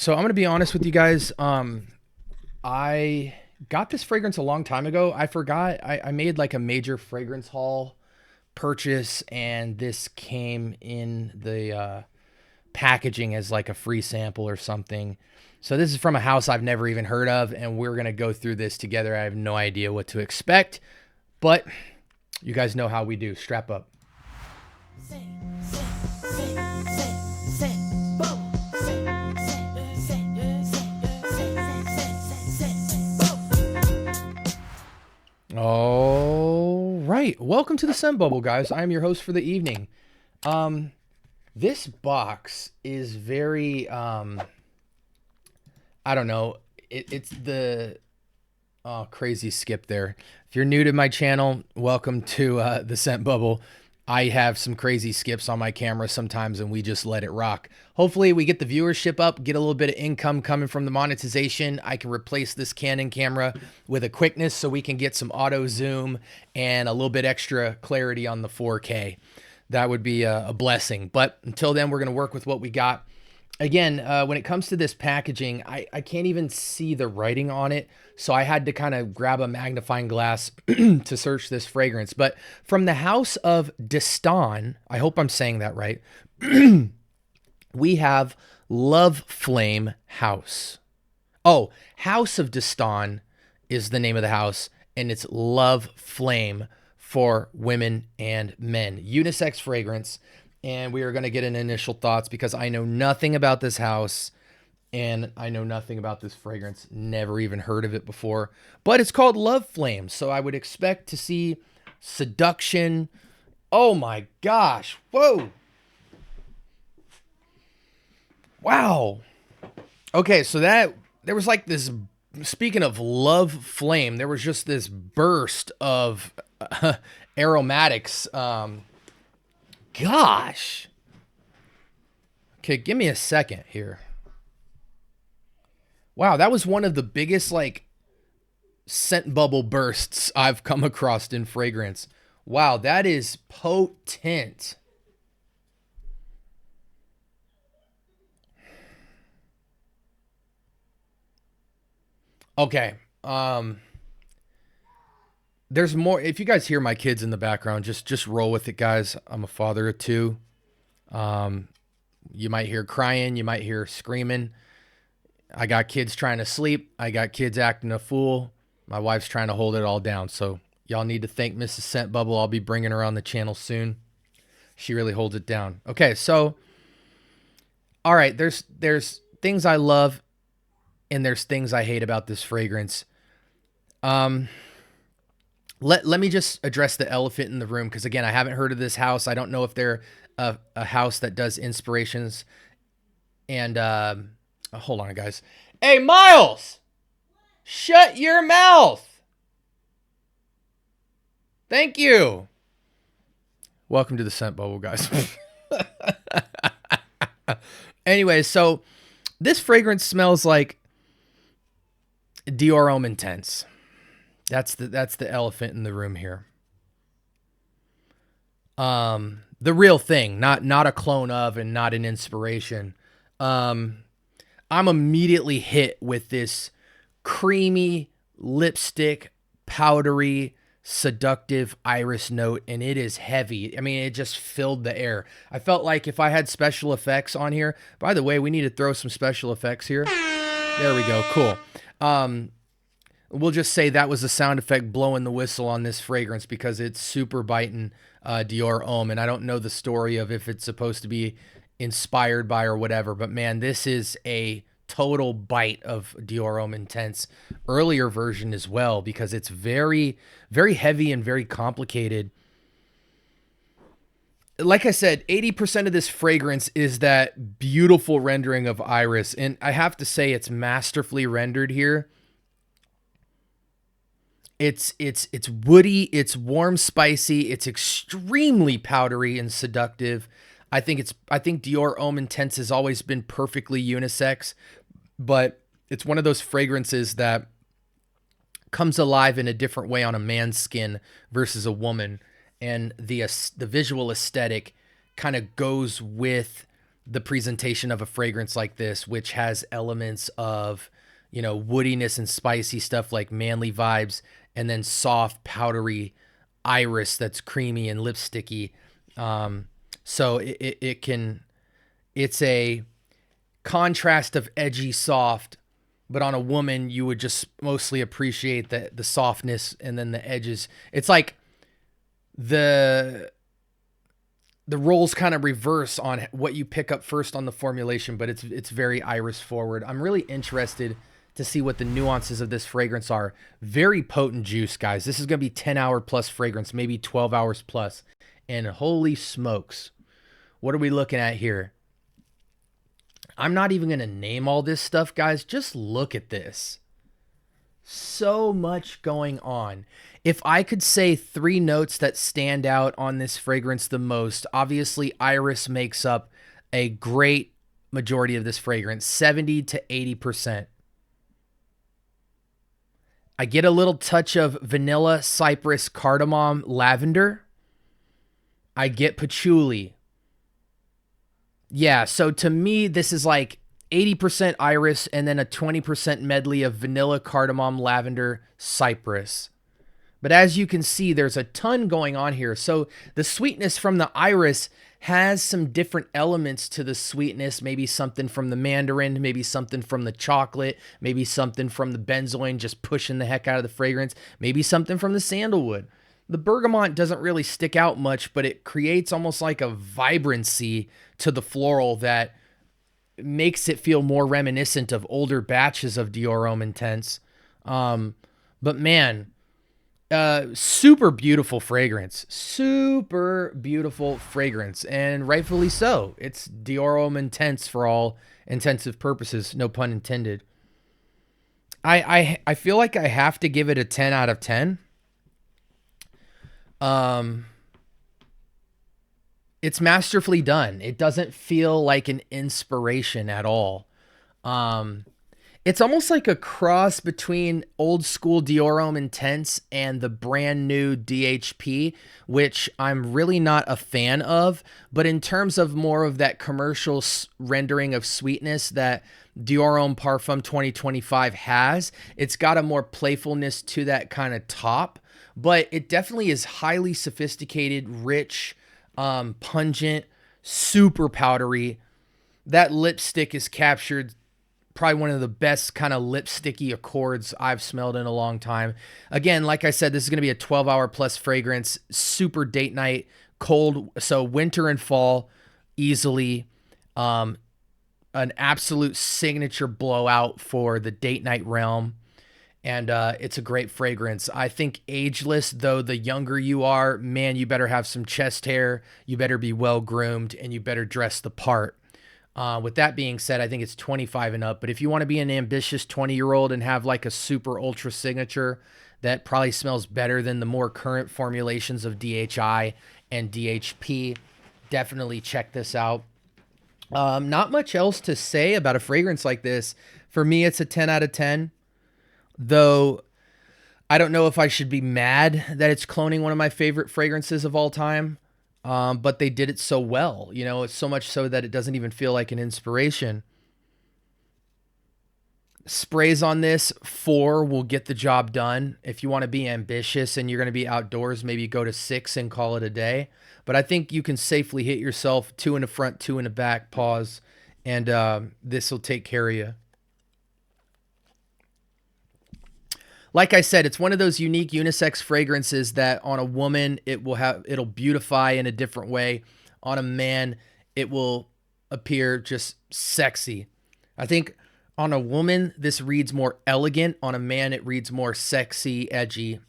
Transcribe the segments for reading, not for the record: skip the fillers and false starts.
So I'm going to be honest with you guys. I got this fragrance a long time ago. I forgot I made like a major fragrance haul purchase, and this came in the packaging as like a free sample or something. So this is from a house I've never even heard of, and we're going to go through this together. I have no idea what to expect, but you guys know how we do. Strap up. All right. Welcome to the Scent Bubble, guys. I'm your host for the evening. This box is very, I don't know. It's the, oh, crazy skip there. If you're new to my channel, welcome to the Scent Bubble. I have some crazy skips on my camera sometimes, and we just let it rock. Hopefully we get the viewership up, get a little bit of income coming from the monetization. I can replace this Canon camera with a quickness so we can get some auto zoom and a little bit extra clarity on the 4K. That would be a blessing. But until then, we're going to work with what we got. Again, when it comes to this packaging, I can't even see the writing on it. So I had to kind of grab a magnifying glass to search this fragrance. But from the house of Dastan, I hope I'm saying that right, we have Love Flame House. Oh, House of Dastan is the name of the house, and it's Love Flame for women and men. Unisex fragrance. And we are going to get an initial thoughts because I know nothing about this house and I know nothing about this fragrance. Never even heard of it before. But it's called Love Flame, so I would expect to see seduction. Oh my gosh. Whoa. Wow. Okay, so there was like this, speaking of Love Flame, there was just this burst of aromatics. Gosh. Okay, give me a second here. Wow, that was one of the biggest like scent bubble bursts I've come across in fragrance. Wow, that is potent. Okay. There's more. If you guys hear my kids in the background, just roll with it, guys. I'm a father of two. You might hear crying, you might hear screaming. I got kids trying to sleep. I got kids acting a fool. My wife's trying to hold it all down. So y'all need to thank Mrs. Scent Bubble. I'll be bringing her on the channel soon. She really holds it down. Okay, so all right, there's things I love and there's things I hate about this fragrance. Let me just address the elephant in the room, because again, I haven't heard of this house. I don't know if they're a house that does inspirations. And hold on, guys. Hey, Miles, shut your mouth. Thank you. Welcome to the Scent Bubble, guys. Anyway, so this fragrance smells like Dior Homme Intense. That's the elephant in the room here. The real thing, not a clone of and not an inspiration. I'm immediately hit with this creamy lipstick, powdery, seductive iris note, and it is heavy. I mean, it just filled the air. I felt like if I had special effects on here, by the way, we need to throw some special effects here. There we go. Cool. We'll just say that was the sound effect blowing the whistle on this fragrance because it's super biting Dior Homme. And I don't know the story of if it's supposed to be inspired by or whatever, but man, this is a total bite of Dior Homme Intense earlier version as well, because it's very, very heavy and very complicated. Like I said, 80% of this fragrance is that beautiful rendering of iris. And I have to say it's masterfully rendered here. It's woody, it's warm, spicy, it's extremely powdery and seductive. I think Dior Homme Intense has always been perfectly unisex, but it's one of those fragrances that comes alive in a different way on a man's skin versus a woman, and the visual aesthetic kind of goes with the presentation of a fragrance like this, which has elements of, you know, woodiness and spicy stuff like manly vibes, and then soft, powdery iris that's creamy and lipsticky. So it's a contrast of edgy, soft, but on a woman, you would just mostly appreciate the softness and then the edges. It's like the roles kind of reverse on what you pick up first on the formulation, but it's very iris forward. I'm really interested to see what the nuances of this fragrance are. Very potent juice, guys. This is going to be 10-hour plus fragrance, maybe 12 hours plus. And holy smokes, what are we looking at here? I'm not even going to name all this stuff, guys. Just look at this. So much going on. If I could say 3 notes that stand out on this fragrance the most, obviously iris makes up a great majority of this fragrance, 70 to 80%. I get a little touch of vanilla, cypress, cardamom, lavender. I get patchouli. Yeah, so to me, this is like 80% iris and then a 20% medley of vanilla, cardamom, lavender, cypress. But as you can see, there's a ton going on here. So the sweetness from the iris has some different elements to the sweetness. Maybe something from the mandarin, maybe something from the chocolate, maybe something from the benzoin just pushing the heck out of the fragrance, maybe something from the sandalwood. The bergamot doesn't really stick out much, but it creates almost like a vibrancy to the floral that makes it feel more reminiscent of older batches of Dior Homme Intense. But man, super beautiful fragrance, and rightfully so. It's Dior Homme Intense for all intensive purposes, no pun intended. I feel like I have to give it a 10 out of 10. It's masterfully done. It doesn't feel like an inspiration at all. It's almost like a cross between old school Dior Homme Intense and the brand new DHP, which I'm really not a fan of. But in terms of more of that commercial rendering of sweetness that Dior Homme Parfum 2025 has, it's got a more playfulness to that kind of top. But it definitely is highly sophisticated, rich, pungent, super powdery. That lipstick is captured probably one of the best kind of lipsticky accords I've smelled in a long time. Again, like I said, this is going to be a 12-hour plus fragrance, super date night, cold. So winter and fall easily. An absolute signature blowout for the date night realm. And it's a great fragrance. I think ageless, though the younger you are, man, you better have some chest hair, you better be well-groomed, and you better dress the part. With that being said, I think it's 25 and up. But if you want to be an ambitious 20-year-old and have like a super ultra signature that probably smells better than the more current formulations of DHI and DHP, definitely check this out. Not much else to say about a fragrance like this. For me, it's a 10 out of 10. Though I don't know if I should be mad that it's cloning one of my favorite fragrances of all time. But they did it so well, you know, it's so much so that it doesn't even feel like an inspiration. Sprays on this, 4 will get the job done. If you want to be ambitious and you're going to be outdoors, maybe go to 6 and call it a day. But I think you can safely hit yourself 2 in the front, 2 in the back, pause, and this will take care of you. Like I said, it's one of those unique unisex fragrances that on a woman, it'll beautify in a different way. On a man, it will appear just sexy. I think on a woman, this reads more elegant. On a man, it reads more sexy, edgy.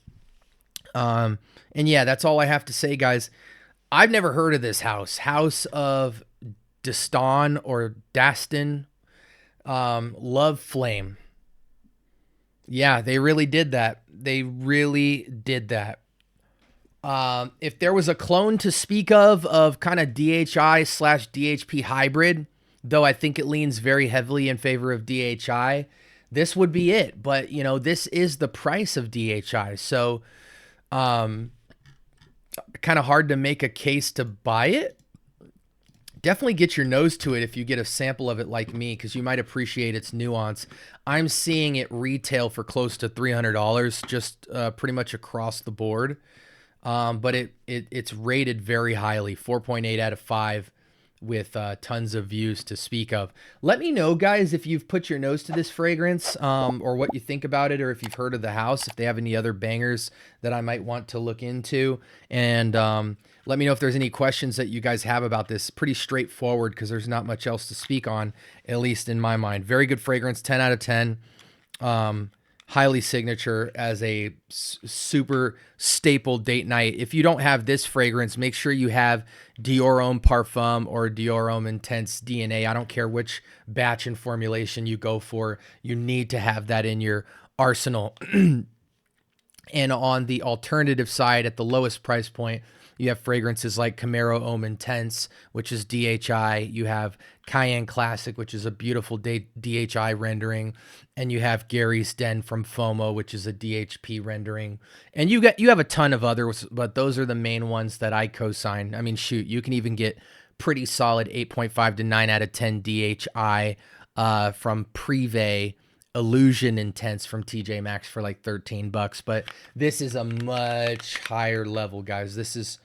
And yeah, that's all I have to say, guys. I've never heard of this house. House of Dastan or Dastan. Love Flame. Yeah, they really did that. They really did that. If there was a clone to speak of kind of DHI/DHP hybrid, though I think it leans very heavily in favor of DHI, this would be it. But, you know, this is the price of DHI. So kind of hard to make a case to buy it. Definitely get your nose to it if you get a sample of it like me, because you might appreciate its nuance. I'm seeing it retail for close to $300, just pretty much across the board. But it's rated very highly, 4.8 out of 5, with tons of views to speak of. Let me know, guys, if you've put your nose to this fragrance, or what you think about it, or if you've heard of the house, if they have any other bangers that I might want to look into. And let me know if there's any questions that you guys have about this. Pretty straightforward, because there's not much else to speak on, at least in my mind. Very good fragrance, 10 out of 10. Highly signature as a super staple date night. If you don't have this fragrance, make sure you have Dior Homme Parfum or Dior Homme Intense DNA. I don't care which batch and formulation you go for. You need to have that in your arsenal. And on the alternative side, at the lowest price point, you have fragrances like Camaro Homme Intense, which is DHI. You have Cayenne Classic, which is a beautiful DHI rendering. And you have Gary's Den from FOMO, which is a DHP rendering. And you have a ton of others, but those are the main ones that I co-sign. I mean, shoot, you can even get pretty solid 8.5 to 9 out of 10 DHI from Privé Illusion Intense from TJ Maxx for like $13. But this is a much higher level, guys. This is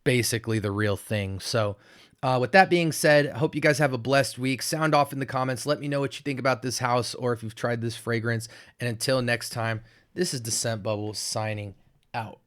basically the real thing. So with that being said, I hope you guys have a blessed week. Sound off in the comments. Let me know what you think about this house, or if you've tried this fragrance. And until next time, this is the Scent Bubble signing out.